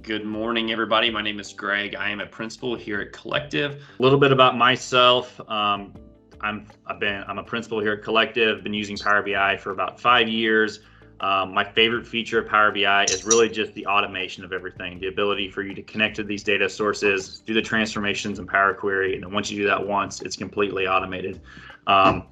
Good morning, everybody. My name is Greg. I am a principal here at Collectiv. A little bit about myself. I'm a principal here at Collectiv. Been using Power BI for about 5 years. My favorite feature of Power BI is really just the automation of everything, the ability for you to connect to these data sources, do the transformations in Power Query, and then once you do that once, it's completely automated. I'm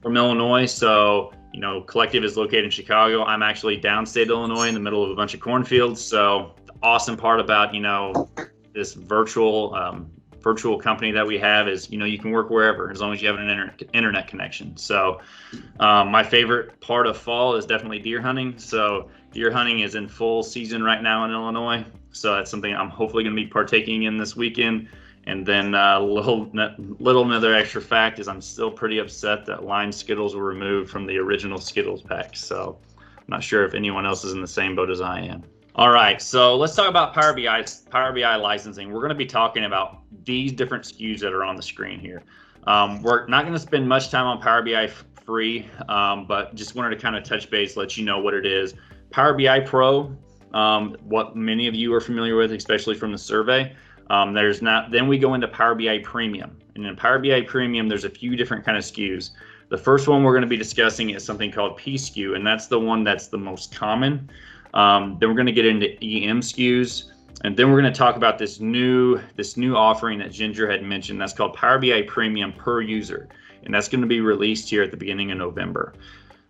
from Illinois, so Collectiv is located in Chicago. I'm actually downstate Illinois in the middle of a bunch of cornfields. So the awesome part about this virtual company that we have is you can work wherever as long as you have an internet connection. So my favorite part of fall is definitely deer hunting. So deer hunting is in full season right now in Illinois. So that's something I'm hopefully going to be partaking in this weekend. And then little another extra fact is I'm still pretty upset that lime Skittles were removed from the original Skittles pack. So I'm not sure if anyone else is in the same boat as I am. All right, so let's talk about Power BI licensing. We're going to be talking about these different SKUs that are on the screen here. We're not going to spend much time on Power BI free, but just wanted to kind of touch base, let you know what it is. Power BI Pro, what many of you are familiar with, especially from the survey. Then we go into Power BI Premium, and in Power BI Premium, there's a few different kind of SKUs. The first one we're going to be discussing is something called P SKU, and that's the one that's the most common. Then we're going to get into EM SKUs, and then we're going to talk about this new offering that Ginger had mentioned. That's called Power BI Premium per user, and that's going to be released here at the beginning of November.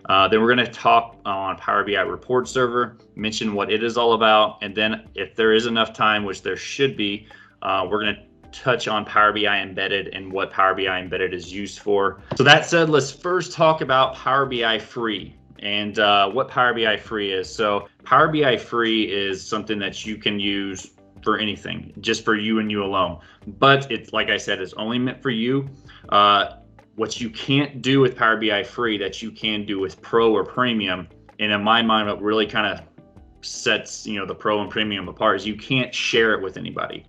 Then we're going to talk on Power BI Report Server, mention what it is all about, and then if there is enough time, which there should be, we're going to touch on Power BI Embedded and what Power BI Embedded is used for. So that said, let's first talk about Power BI Free and what Power BI Free is. So Power BI Free is something that you can use for anything, just for you and you alone. But it's, like I said, it's only meant for you. What you can't do with Power BI Free that you can do with Pro or Premium, and in my mind, what really kind of sets the Pro and Premium apart is you can't share it with anybody.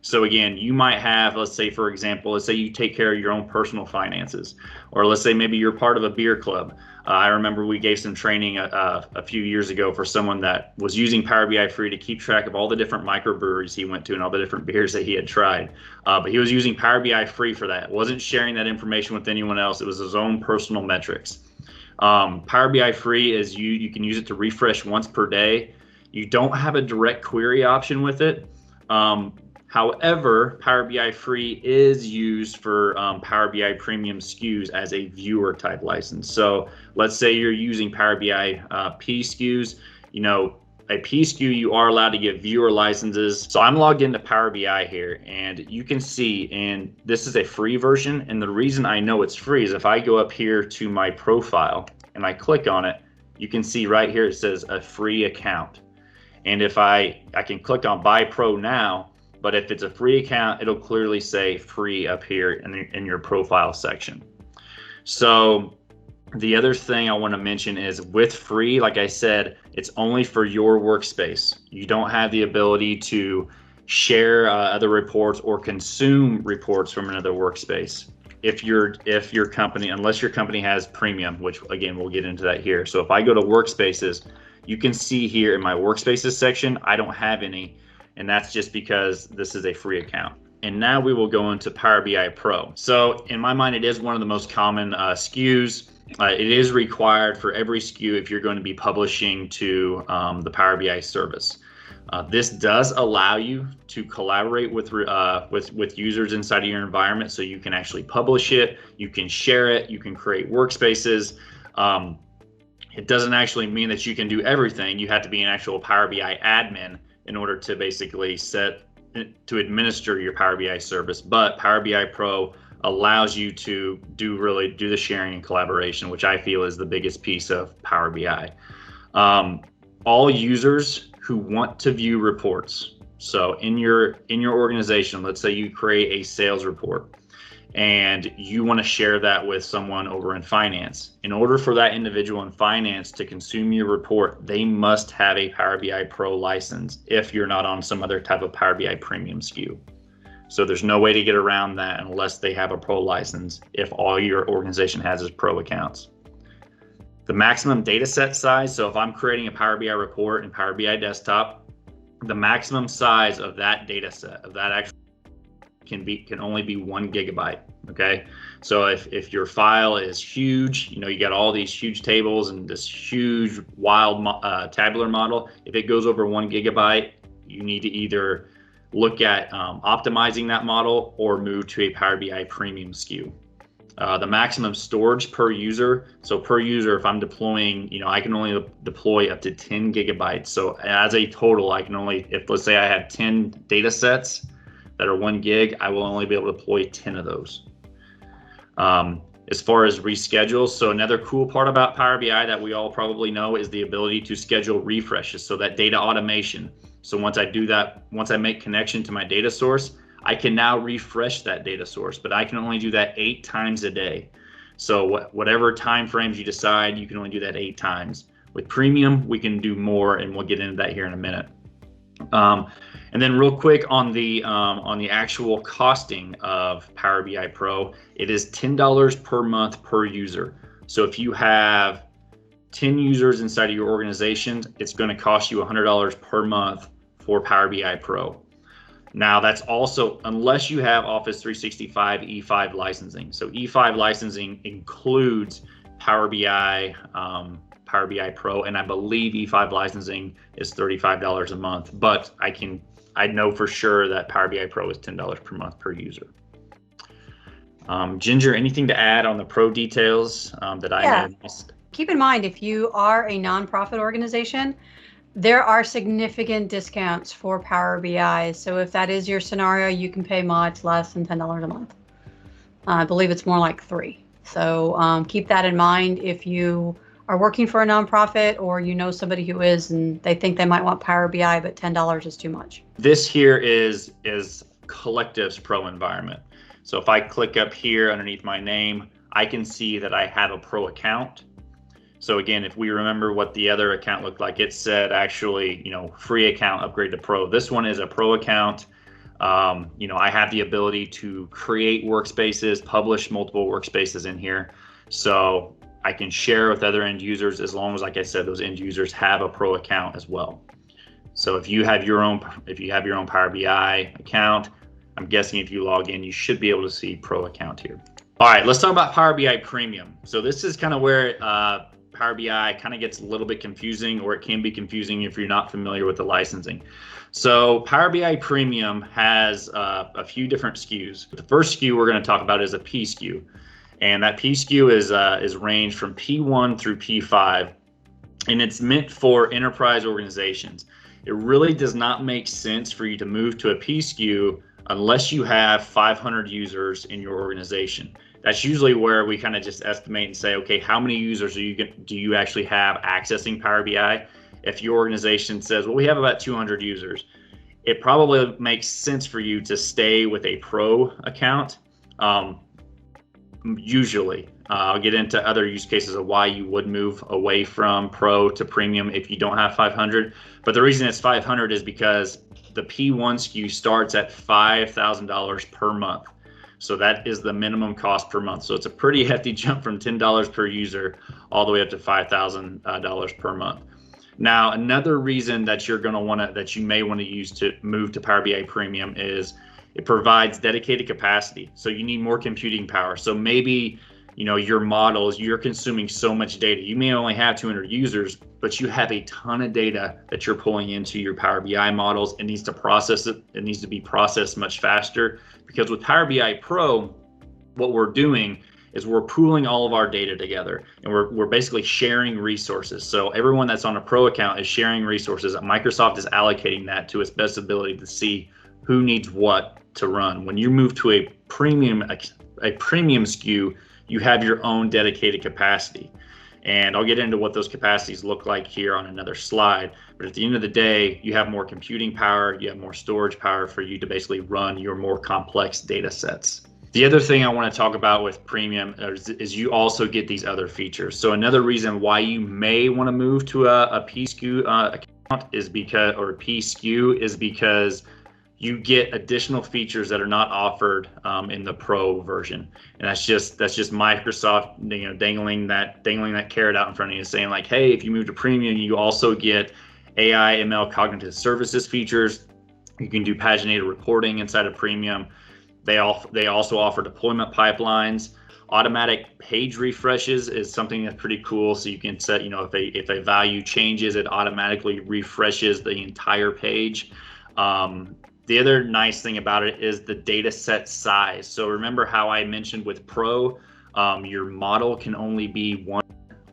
So again, you might have, let's say, for example, let's say you take care of your own personal finances, or let's say maybe you're part of a beer club. I remember we gave some training a few years ago for someone that was using Power BI Free to keep track of all the different microbreweries he went to and all the different beers that he had tried. But he was using Power BI Free for that. Wasn't sharing that information with anyone else. It was his own personal metrics. Power BI Free is you can use it to refresh once per day. You don't have a direct query option with it. However, Power BI Free is used for Power BI Premium SKUs as a viewer type license. So let's say you're using Power BI P SKUs, a P SKU, you are allowed to get viewer licenses. So I'm logged into Power BI here, and you can see, and this is a free version. And the reason I know it's free is if I go up here to my profile and I click on it, you can see right here it says a free account. And if I can click on Buy Pro now, but if it's a free account, it'll clearly say free up here in your profile section. So the other thing I want to mention is with free, like I said, it's only for your workspace. You don't have the ability to share other reports or consume reports from another workspace. If your company, unless your company has premium, which again, we'll get into that here. So if I go to workspaces, you can see here in my workspaces section, I don't have any. And that's just because this is a free account. And now we will go into Power BI Pro. So in my mind, it is one of the most common SKUs. It is required for every SKU if you're going to be publishing to the Power BI service. This does allow you to collaborate with users inside of your environment, so you can actually publish it, you can share it, you can create workspaces. It doesn't actually mean that you can do everything. You have to be an actual Power BI admin in order to basically to administer your Power BI service. But Power BI Pro allows you to do the sharing and collaboration, which I feel is the biggest piece of Power BI. All users who want to view reports. So in your organization, let's say you create a sales report and you want to share that with someone over in finance. In order for that individual in finance to consume your report, they must have a Power BI Pro license if you're not on some other type of Power BI Premium SKU. So there's no way to get around that unless they have a Pro license if all your organization has is Pro accounts. The maximum data set size, so if I'm creating a Power BI report in Power BI Desktop, the maximum size of that data set, of that actual, can only be 1 GB. Okay, so if your file is huge, you got all these huge tables and this huge wild tabular model, if it goes over 1 GB, you need to either look at optimizing that model or move to a Power BI premium SKU. The maximum storage per user. So per user, if I'm deploying, I can only deploy up to 10 GB. So as a total, I can only, if let's say I have 10 data sets that are 1 gig, I will only be able to deploy 10 of those. As far as reschedules, so another cool part about Power BI that we all probably know is the ability to schedule refreshes. So that data automation. So once I do that, once I make connection to my data source, I can now refresh that data source, but I can only do that 8 times a day. So whatever time frames you decide, you can only do that 8 times. With premium, we can do more, and we'll get into that here in a minute. And then real quick on the actual costing of Power BI Pro, it is $10 per month per user. So if you have 10 users inside of your organization, it's going to cost you $100 per month for Power BI Pro. Now that's also, unless you have Office 365 E5 licensing. So E5 licensing includes Power BI Pro, and I believe E5 licensing is $35 a month, but I know for sure that Power BI Pro is $10 per month per user. Ginger, anything to add on the Pro details that I may have missed? Keep in mind, if you are a nonprofit organization, there are significant discounts for Power BI. So if that is your scenario, you can pay much less than $10 a month. I believe it's more like $3. So keep that in mind if you are working for a nonprofit or somebody who is and they think they might want Power BI, but $10 is too much. This here is Collectiv's Pro environment. So if I click up here underneath my name, I can see that I have a Pro account. So again, if we remember what the other account looked like, it said actually, free account, upgrade to Pro. This one is a Pro account. I have the ability to create workspaces, publish multiple workspaces in here. So I can share with other end users as long as, like I said, those end users have a Pro account as well. So if you have your own Power BI account, I'm guessing if you log in, you should be able to see Pro account here. All right, let's talk about Power BI Premium. So this is kind of where Power BI kind of gets a little bit confusing, or it can be confusing if you're not familiar with the licensing. So Power BI Premium has a few different SKUs. The first SKU we're going to talk about is a P SKU. And that P SKU is ranged from P1 through P5, and it's meant for enterprise organizations. It really does not make sense for you to move to a P SKU unless you have 500 users in your organization. That's usually where we kind of just estimate and say, okay, how many users do you actually have accessing Power BI? If your organization says, well, we have about 200 users, it probably makes sense for you to stay with a Pro account. Usually, I'll get into other use cases of why you would move away from Pro to Premium if you don't have 500. But the reason it's 500 is because the P1 SKU starts at $5,000 per month. So that is the minimum cost per month. So it's a pretty hefty jump from $10 per user all the way up to $5,000 per month. Now, another reason that you may want to use to move to Power BI Premium is it provides dedicated capacity. So you need more computing power. So maybe, your models, you're consuming so much data. You may only have 200 users, but you have a ton of data that you're pulling into your Power BI models. It needs to process it. It needs to be processed much faster, because with Power BI Pro, what we're doing is we're pooling all of our data together, and we're basically sharing resources. So everyone that's on a Pro account is sharing resources. Microsoft is allocating that to its best ability to see who needs what to run. When you move to a premium SKU, you have your own dedicated capacity. And I'll get into what those capacities look like here on another slide. But at the end of the day, you have more computing power, you have more storage power for you to basically run your more complex data sets. The other thing I want to talk about with Premium is you also get these other features. So another reason why you may want to move to a P SKU account is because you get additional features that are not offered in the Pro version, and that's just Microsoft, dangling that carrot out in front of you, saying like, hey, if you move to Premium, you also get AI, ML, cognitive services features. You can do paginated reporting inside of Premium. They also offer deployment pipelines. Automatic page refreshes is something that's pretty cool. So you can set, if a value changes, it automatically refreshes the entire page. The other nice thing about it is the data set size. So remember how I mentioned with Pro, your model can only be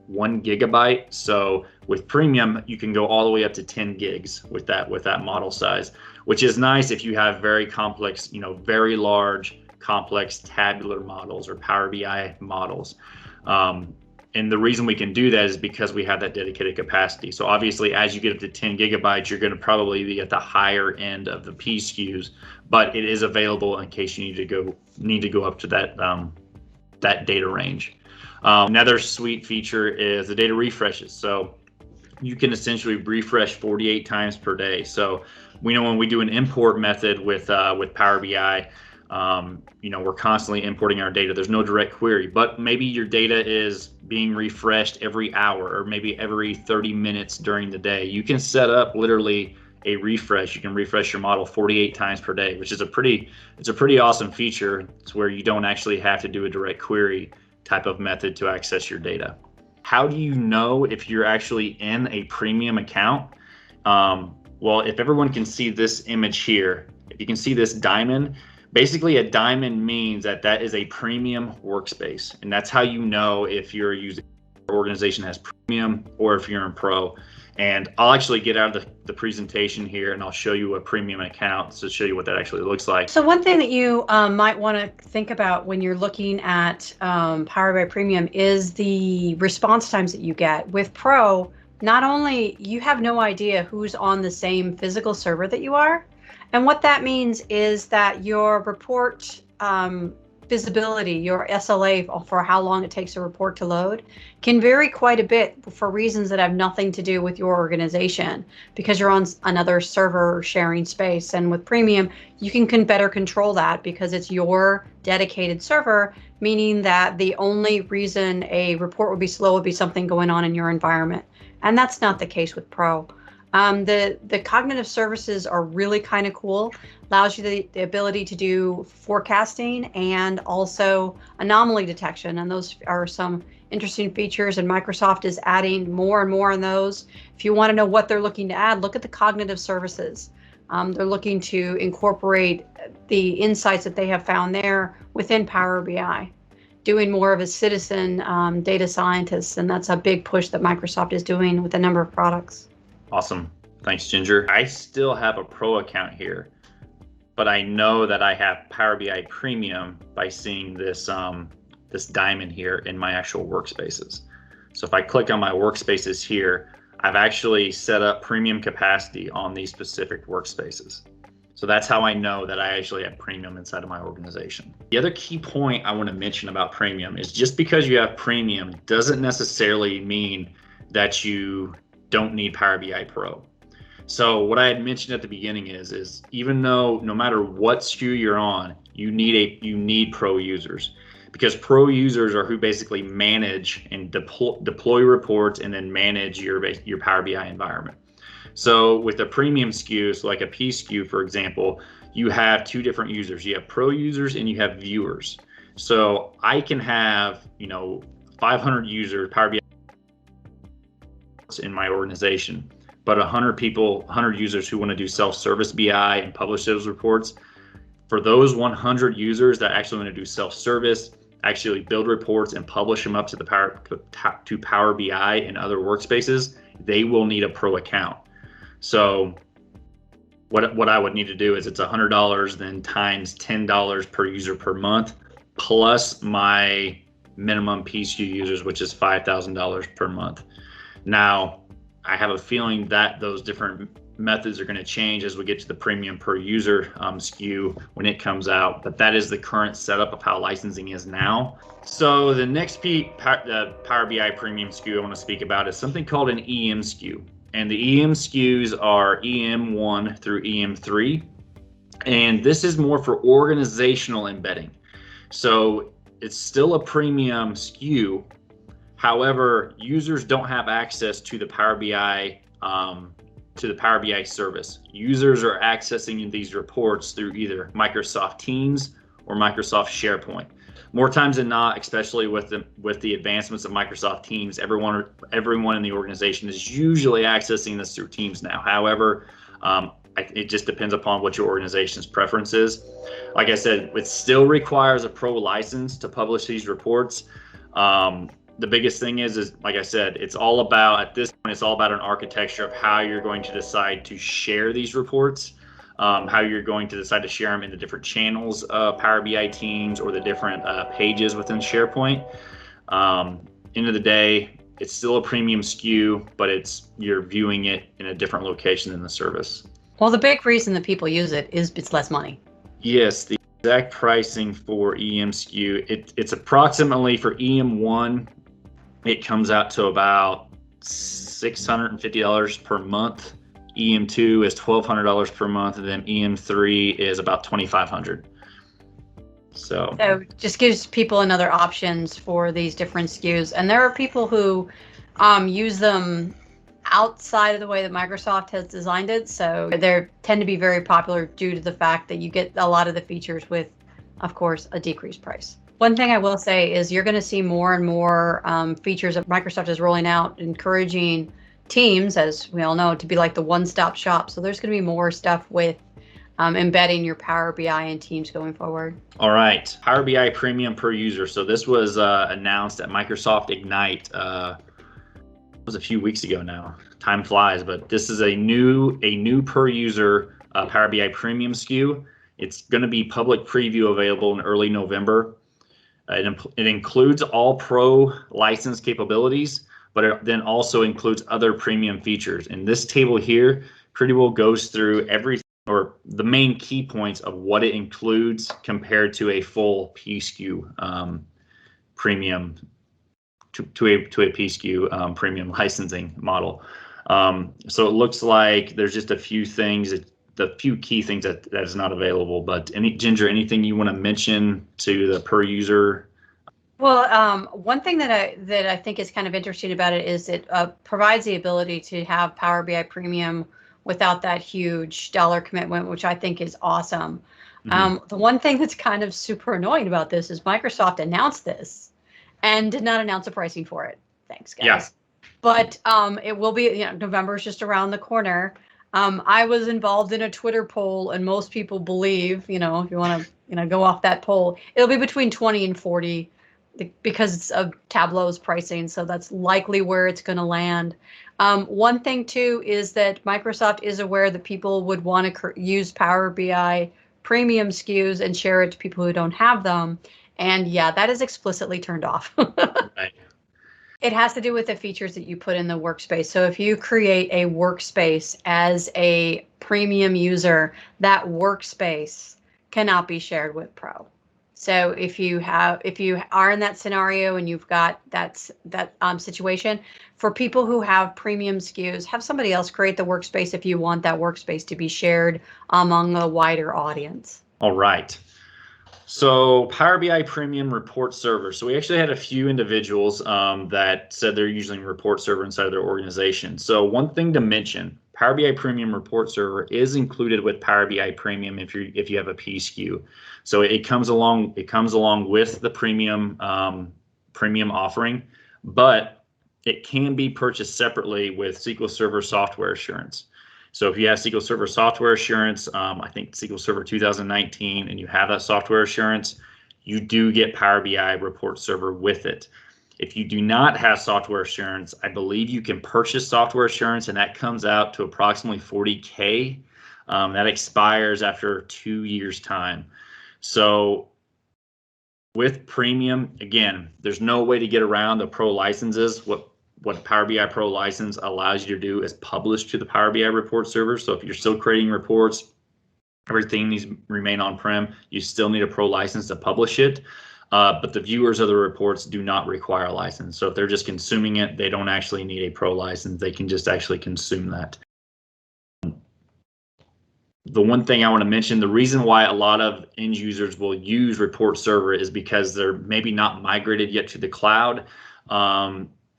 one gigabyte. So with Premium, you can go all the way up to 10 gigs with that model size, which is nice if you have very complex, very large, complex tabular models or Power BI models. And the reason we can do that is because we have that dedicated capacity. So obviously, as you get up to 10 gigabytes, you're going to probably be at the higher end of the P SKUs, but it is available in case you need to go up to that data range. Another sweet feature is the data refreshes. So you can essentially refresh 48 times per day. So we know when we do an import method with Power BI, we're constantly importing our data. There's no direct query, but maybe your data is being refreshed every hour or maybe every 30 minutes during the day. You can set up literally a refresh. You can refresh your model 48 times per day, which is a pretty awesome feature. It's where you don't actually have to do a direct query type of method to access your data. How do you know if you're actually in a Premium account? Well, if everyone can see this image here, if you can see this diamond, basically a diamond means that is a Premium workspace. And that's how you know if your organization has Premium or if you're in Pro. And I'll actually get out of the presentation here and I'll show you a Premium account to show you what that actually looks like. So one thing that you might want to think about when you're looking at Power BI Premium is the response times that you get. With Pro, not only you have no idea who's on the same physical server that you are, and what that means is that your report visibility, your SLA for how long it takes a report to load, can vary quite a bit for reasons that have nothing to do with your organization, because you're on another server sharing space. And with Premium, you can better control that because it's your dedicated server, meaning that the only reason a report would be slow would be something going on in your environment. And that's not the case with Pro. The cognitive services are really kind of cool. Allows you the ability to do forecasting and also anomaly detection. And those are some interesting features, and Microsoft is adding more and more on those. If you want to know what they're looking to add, look at the cognitive services. They're looking to incorporate the insights that they have found there within Power BI, doing more of a citizen data scientist. And that's a big push that Microsoft is doing with a number of products. Awesome. Thanks, Ginger. I still have a Pro account here, but I know that I have Power BI Premium by seeing this this diamond here in my actual workspaces. So if I click on my workspaces here, I've actually set up Premium capacity on these specific workspaces. So that's how I know that I actually have Premium inside of my organization. The other key point I want to mention about Premium is just because you have Premium doesn't necessarily mean that you don't need Power BI Pro. So what I had mentioned at the beginning is even though no matter what SKU you're on, you need Pro users, because Pro users are who basically manage and deploy reports and then manage your Power BI environment. So with a Premium SKU, so like a P SKU, for example, you have two different users. You have Pro users and you have viewers. So I can have 500 users Power BI in my organization, but 100 users who want to do self-service BI and publish those reports. For those 100 users that actually want to do self-service, actually build reports and publish them up to Power BI and other workspaces, they will need a Pro account. So what I would need to do is it's $100 then times $10 per user per month, plus my minimum P SKU users, which is $5,000 per month. Now, I have a feeling that those different methods are going to change as we get to the Premium per user SKU when it comes out, but that is the current setup of how licensing is now. So the next Power BI Premium SKU I want to speak about is something called an EM SKU. And the EM SKUs are EM1 through EM3. And this is more for organizational embedding. So it's still a Premium SKU. However, users don't have access to the Power BI to the Power BI service. Users are accessing these reports through either Microsoft Teams or Microsoft SharePoint. More times than not, especially with the advancements of Microsoft Teams, everyone in the organization is usually accessing this through Teams now. However, it just depends upon what your organization's preference is. Like I said, it still requires a pro license to publish these reports. The biggest thing is like I said, it's all about, at this point, it's all about an architecture of how you're going to decide to share these reports, how you're going to decide to share them in the different channels of Power BI Teams or the different pages within SharePoint. End of the day, it's still a premium SKU, but you're viewing it in a different location in the service. Well, the big reason that people use it is it's less money. Yes, the exact pricing for EM SKU, it's approximately for EM1, it comes out to about $650 per month. EM2 is $1,200 per month, and then EM3 is about $2,500. So just gives people another options for these different SKUs. And there are people who use them outside of the way that Microsoft has designed it. So they tend to be very popular due to the fact that you get a lot of the features with, of course, a decreased price. One thing I will say is you're going to see more and more features that Microsoft is rolling out, encouraging teams, as we all know, to be like the one-stop shop. So there's going to be more stuff with embedding your Power BI in Teams going forward. All right, Power BI Premium per user. So this was announced at Microsoft Ignite. It was a few weeks ago now. Time flies, but this is a new per user Power BI Premium SKU. It's going to be public preview available in early November. It includes all pro license capabilities, but it then also includes other premium features. And this table here pretty well goes through everything, or the main key points of what it includes compared to a full PSKU premium to a PSKU premium licensing model. So it looks like there's just a few things, the few key things that is not available. But Ginger, anything you want to mention to the per user? Well, one thing that I think is kind of interesting about it is it provides the ability to have Power BI Premium without that huge dollar commitment, which I think is awesome. Mm-hmm. The one thing that's kind of super annoying about this is Microsoft announced this and did not announce a pricing for it. Thanks, guys. Yeah. But it will be, November is just around the corner. I was involved in a Twitter poll, and most people believe, if you want to, go off that poll, it'll be between 20 and 40 because of Tableau's pricing. So that's likely where it's going to land. One thing, too, is that Microsoft is aware that people would want to use Power BI Premium SKUs and share it to people who don't have them. And yeah, that is explicitly turned off. Right. It has to do with the features that you put in the workspace. So if you create a workspace as a premium user, that workspace cannot be shared with Pro. So if you are in that scenario and you've got that situation, for people who have premium SKUs, have somebody else create the workspace if you want that workspace to be shared among a wider audience. All right. So Power BI Premium Report Server. So we actually had a few individuals that said they're using Report Server inside of their organization. So one thing to mention, Power BI Premium Report Server is included with Power BI Premium if you have a PSKU. So it comes along with the premium offering, but it can be purchased separately with SQL Server Software Assurance. So if you have SQL Server Software Assurance, I think SQL Server 2019, and you have that software assurance, you do get Power BI Report Server with it. If you do not have software assurance, I believe you can purchase software assurance, and that comes out to approximately $40K. That expires after 2 years' time. So with premium, again, there's no way to get around the pro licenses. What Power BI Pro license allows you to do is publish to the Power BI Report Server. So if you're still creating reports, everything needs to remain on-prem. You still need a Pro license to publish it. But the viewers of the reports do not require a license. So if they're just consuming it, they don't actually need a Pro license. They can just actually consume that. The one thing I want to mention, the reason why a lot of end users will use Report Server is because they're maybe not migrated yet to the cloud.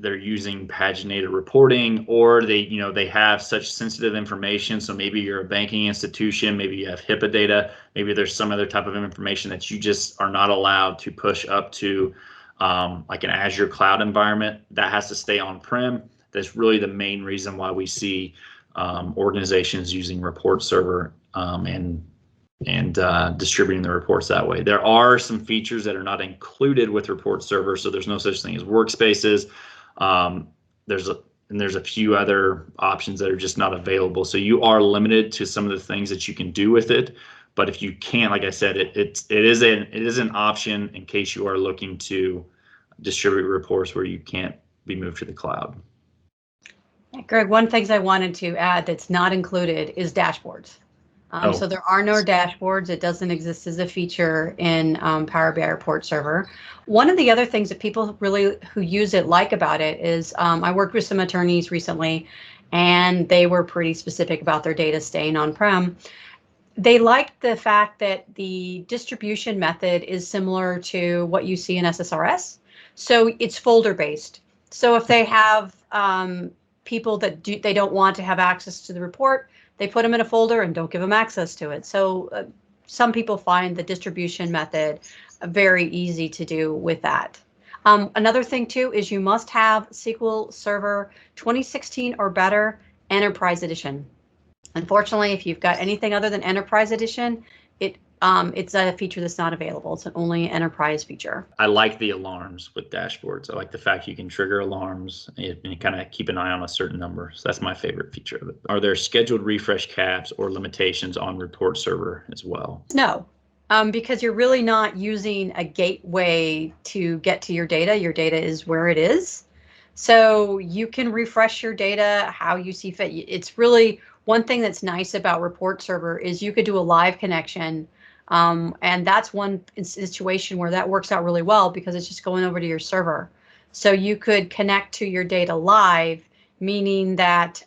they're using paginated reporting, or they have such sensitive information. So maybe you're a banking institution, maybe you have HIPAA data, maybe there's some other type of information that you just are not allowed to push up to like an Azure cloud environment. That has to stay on-prem. That's really the main reason why we see organizations using report server and distributing the reports that way. There are some features that are not included with report server, so there's no such thing as workspaces. There's a few other options that are just not available. So you are limited to some of the things that you can do with it. But if you can't, like I said, it is an option in case you are looking to distribute reports where you can't be moved to the cloud. Greg, one thing I wanted to add that's not included is dashboards. So there are no dashboards. It doesn't exist as a feature in Power BI Report Server. One of the other things that people really who use it like about it is I worked with some attorneys recently, and they were pretty specific about their data staying on-prem. They liked the fact that the distribution method is similar to what you see in SSRS. So it's folder based. So if they have people that they don't want to have access to the report, they put them in a folder and don't give them access to it. So some people find the distribution method very easy to do with that. Another thing too is you must have SQL Server 2016 or better Enterprise Edition. Unfortunately, if you've got anything other than Enterprise Edition, it's a feature that's not available. It's an only enterprise feature. I like the alarms with dashboards. I like the fact you can trigger alarms and kind of keep an eye on a certain number. So that's my favorite feature of it. Are there scheduled refresh caps or limitations on report server as well? No, because you're really not using a gateway to get to your data. Your data is where it is. So you can refresh your data how you see fit. It's really one thing that's nice about report server is you could do a live connection. And that's one situation where that works out really well because it's just going over to your server. So you could connect to your data live, meaning that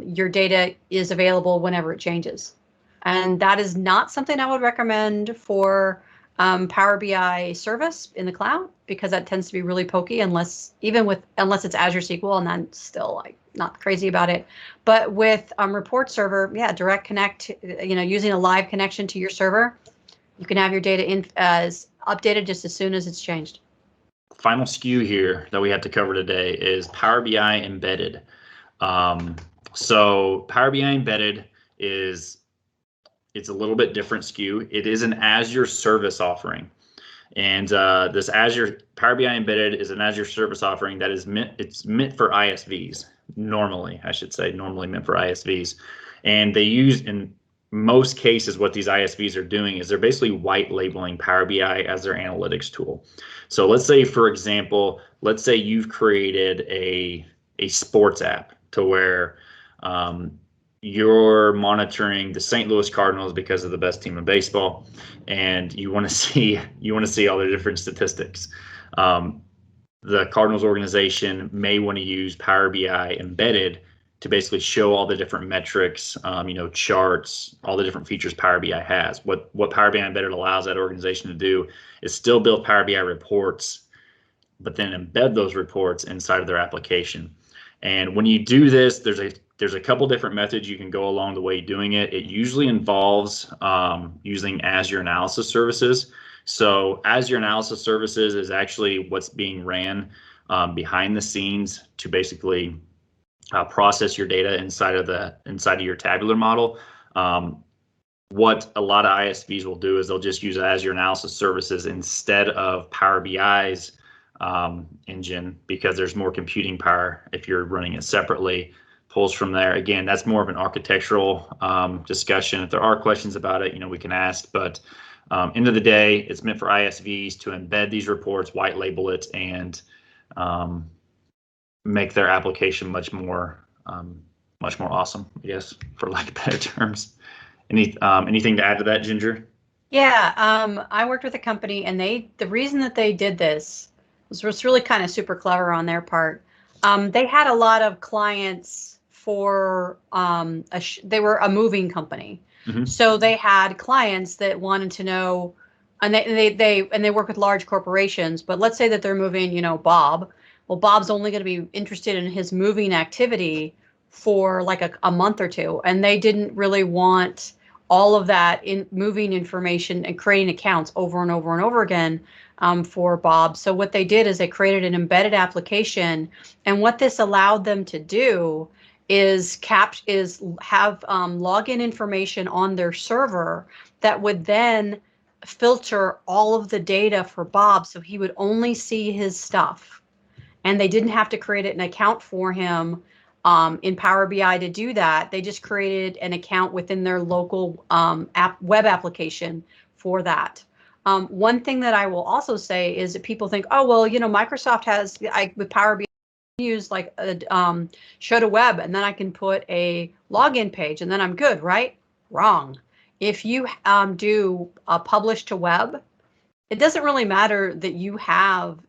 your data is available whenever it changes. And that is not something I would recommend for Power BI service in the cloud, because that tends to be really pokey unless it's Azure SQL, and I'm still like not crazy about it. But with report server, yeah, direct connect, using a live connection to your server, you can have your data in as updated just as soon as it's changed. Final SKU here that we have to cover today is Power BI Embedded. So Power BI Embedded it's a little bit different SKU. It is an Azure service offering. And this Azure Power BI Embedded is an Azure service offering that is meant for ISVs. Normally meant for ISVs. And they use, in most cases, what these ISVs are doing is they're basically white labeling Power BI as their analytics tool. So let's say, for example, you've created a sports app to where you're monitoring the St. Louis Cardinals because they're the best team in baseball, and you want to see all the different statistics. The Cardinals organization may want to use Power BI Embedded to basically show all the different metrics, charts, all the different features Power BI has. What Power BI Embedded allows that organization to do is still build Power BI reports, but then embed those reports inside of their application. And when you do this, there's a couple different methods you can go along the way doing it. It usually involves using Azure Analysis Services. So Azure Analysis Services is actually what's being ran behind the scenes to basically process your data inside of your tabular model. What a lot of ISVs will do is they'll just use Azure Analysis Services instead of Power BI's engine, because there's more computing power if you're running it separately. Pulls from there. Again, that's more of an architectural discussion. If there are questions about it, we can ask. But end of the day, it's meant for ISVs to embed these reports, white label it, and make their application much more awesome, I guess, for lack of better terms. Anything to add to that, Ginger? Yeah, I worked with a company, and the reason that they did this was really kind of super clever on their part. They had a lot of clients for they were a moving company. Mm-hmm. So they had clients that wanted to know, and they work with large corporations, but let's say that they're moving, Bob, Well, Bob's only going to be interested in his moving activity for like a month or two. And they didn't really want all of that in moving information and creating accounts over and over and over again for Bob. So what they did is they created an embedded application. And what this allowed them to do is have login information on their server that would then filter all of the data for Bob, so he would only see his stuff. And they didn't have to create an account for him in Power BI to do that. They just created an account within their local web application for that. One thing that I will also say is that people think, oh, well, Microsoft has, with Power BI, use like a show to web, and then I can put a login page, and then I'm good, right? Wrong. If you do a publish to web, it doesn't really matter that you have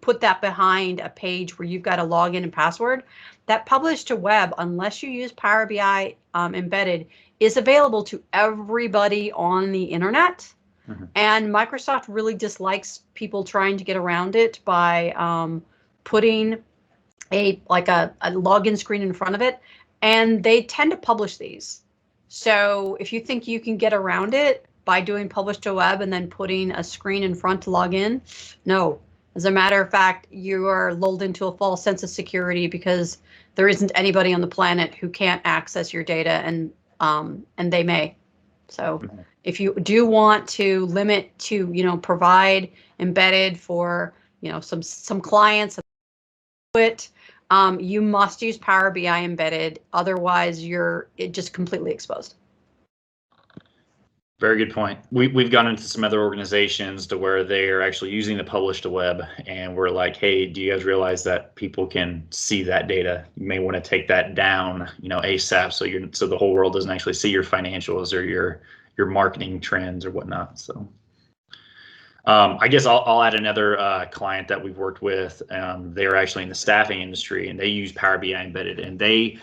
put that behind a page where you've got a login and password. That publish to web, unless you use Power BI embedded, is available to everybody on the internet. Mm-hmm. And Microsoft really dislikes people trying to get around it by putting a login screen in front of it, and they tend to publish these. So if you think you can get around it by doing publish to web and then putting a screen in front to log in, no. As a matter of fact, you are lulled into a false sense of security because there isn't anybody on the planet who can't access your data, and they may. So if you do want to limit to, provide embedded for, some clients, you must use Power BI embedded. Otherwise, you're just completely exposed. Very good point. We've gone into some other organizations to where they are actually using the publish to web, and we're like, hey, do you guys realize that people can see that data? You may want to take that down, ASAP, so the whole world doesn't actually see your financials or your marketing trends or whatnot. So I guess I'll add another client that we've worked with. They're actually in the staffing industry, and they use Power BI embedded, and they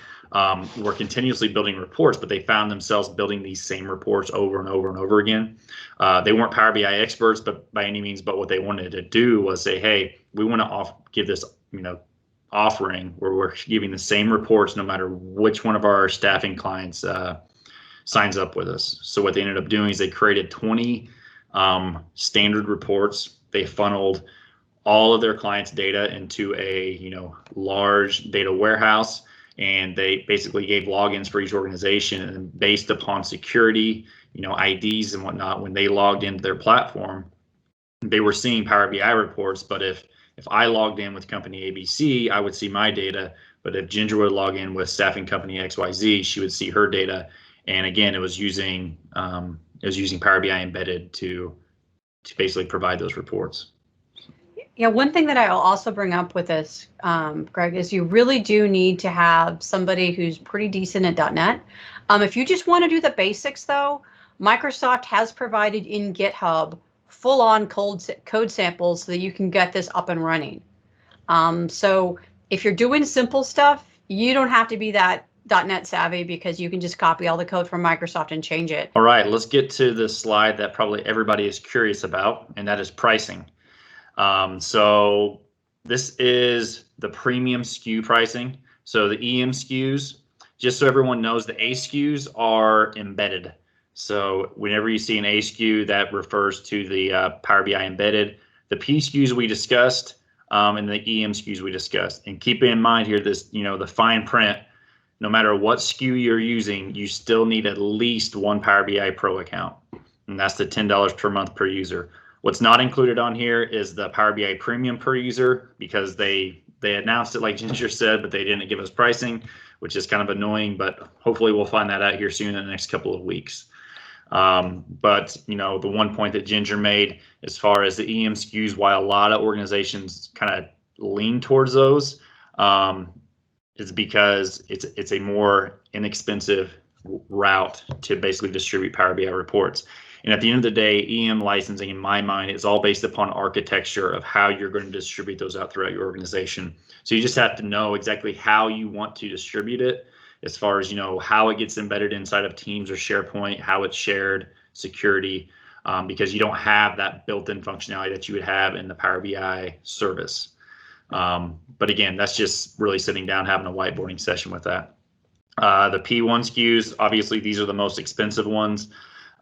were continuously building reports, but they found themselves building these same reports over and over and over again. They weren't Power BI experts, but by any means, but what they wanted to do was say, hey, we want to give this, offering where we're giving the same reports no matter which one of our staffing clients signs up with us. So what they ended up doing is they created 20 standard reports. They funneled all of their clients' data into a large data warehouse, and they basically gave logins for each organization, and based upon security, IDs and whatnot, when they logged into their platform, they were seeing Power BI reports. But if I logged in with company ABC, I would see my data. But if Ginger would log in with staffing company XYZ, she would see her data. And again, it was using Power BI embedded to basically provide those reports. Yeah, one thing that I'll also bring up with this, Greg, is you really do need to have somebody who's pretty decent at .NET. If you just want to do the basics, though, Microsoft has provided in GitHub full-on code samples so that you can get this up and running. So if you're doing simple stuff, you don't have to be that .NET savvy, because you can just copy all the code from Microsoft and change it. All right, let's get to the slide that probably everybody is curious about, and that is pricing. So this is the premium SKU pricing. So the EM SKUs, just so everyone knows, the A SKUs are embedded. So whenever you see an A SKU, that refers to the Power BI embedded. The P SKUs we discussed, and the EM SKUs we discussed. And keep in mind here, this, the fine print, no matter what SKU you're using, you still need at least one Power BI Pro account. And that's the $10 per month per user. What's not included on here is the Power BI Premium per user, because they announced it like Ginger said, but they didn't give us pricing, which is kind of annoying, but hopefully we'll find that out here soon in the next couple of weeks. But the one point that Ginger made as far as the EM SKUs, while a lot of organizations kind of lean towards those, is because it's a more inexpensive route to basically distribute Power BI reports. And at the end of the day, EM licensing, in my mind, is all based upon architecture of how you're going to distribute those out throughout your organization. So you just have to know exactly how you want to distribute it, as far as how it gets embedded inside of Teams or SharePoint, how it's shared, security, because you don't have that built-in functionality that you would have in the Power BI service. But again, that's just really sitting down, having a whiteboarding session with that. The P1 SKUs, obviously, these are the most expensive ones.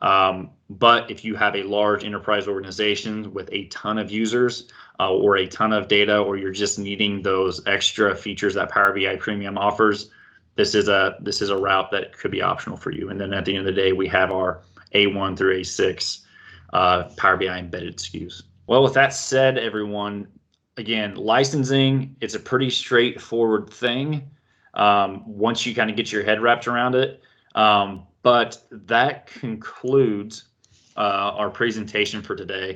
But if you have a large enterprise organization with a ton of users or a ton of data, or you're just needing those extra features that Power BI Premium offers, this is a route that could be optional for you. And then at the end of the day, we have our A1 through A6 Power BI embedded SKUs. Well, with that said, everyone, again, licensing, it's a pretty straightforward thing once you kind of get your head wrapped around it. But that concludes our presentation for today.